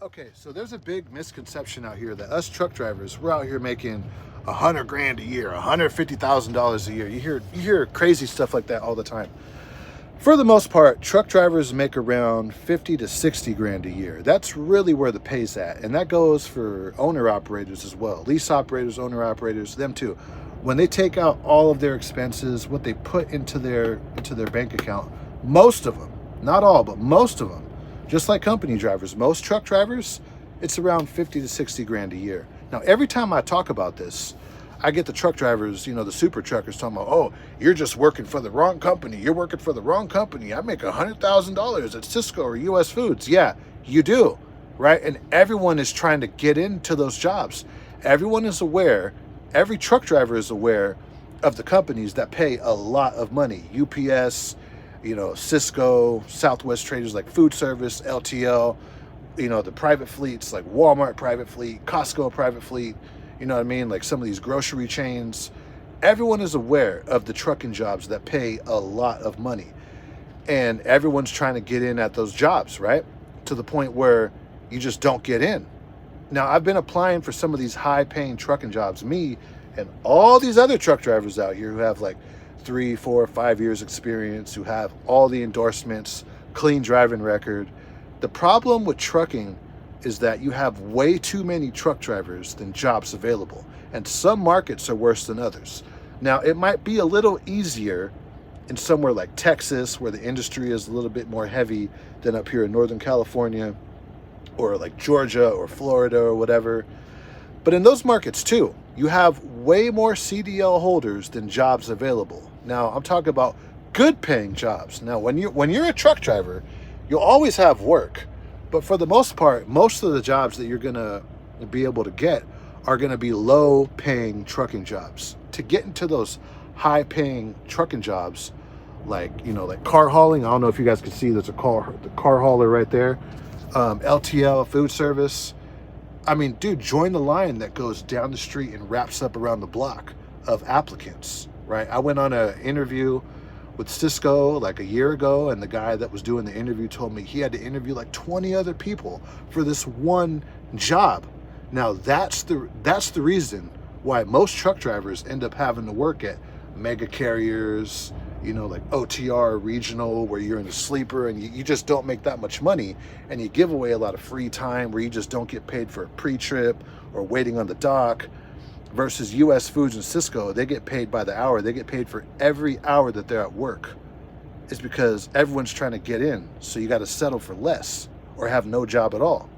Okay, so there's a big misconception out here that us truck drivers, we're out here making 100 grand a year, $150,000 a year. You hear crazy stuff like that all the time. For the most part, truck drivers make around 50 to 60 grand a year. That's really where the pay's at. And that goes for owner operators as well. Lease operators, owner operators, them too. When they take out all of their expenses, what they put into their bank account, most of them, not all, but most of them, just like company drivers, most truck drivers, it's around 50 to 60 grand a year. Now, every time I talk about this, I get the truck drivers, the super truckers talking about, oh, you're just working for the wrong company. You're working for the wrong company. I make $100,000 at Cisco or US Foods. Yeah, you do, right? And everyone is trying to get into those jobs. Everyone is aware, every truck driver is aware of the companies that pay a lot of money. UPS, Cisco, Southwest Traders like Food Service, LTL, the private fleets like Walmart private fleet, Costco private fleet, you know what I mean? Like some of these grocery chains. Everyone is aware of the trucking jobs that pay a lot of money. And everyone's trying to get in at those jobs, right? To the point where you just don't get in. Now, I've been applying for some of these high paying trucking jobs, me and all these other truck drivers out here who have like 3, 4, 5 years experience, who have all the endorsements, clean driving record. The problem with trucking is that you have way too many truck drivers than jobs available. And some markets are worse than others. Now, it might be a little easier in somewhere like Texas, where the industry is a little bit more heavy than up here in Northern California, or like Georgia or Florida or whatever. But in those markets too, you have way more CDL holders than jobs available. Now, I'm talking about good paying jobs. Now, when you're a truck driver, you'll always have work. But for the most part, most of the jobs that you're going to be able to get are going to be low paying trucking jobs. To get into those high paying trucking jobs, like car hauling, I don't know if you guys can see, there's the car hauler right there. LTL, food service. I mean, dude, join the line that goes down the street and wraps up around the block of applicants, right? I went on an interview with Cisco like a year ago, and the guy that was doing the interview told me he had to interview like 20 other people for this one job. Now, that's the reason why most truck drivers end up having to work at mega carriers, like OTR regional, where you're in a sleeper and you just don't make that much money, and you give away a lot of free time where you just don't get paid for a pre-trip or waiting on the dock. Versus US Foods and Cisco, they get paid by the hour. They get paid for every hour that they're at work. It's because everyone's trying to get in, so you got to settle for less or have no job at all.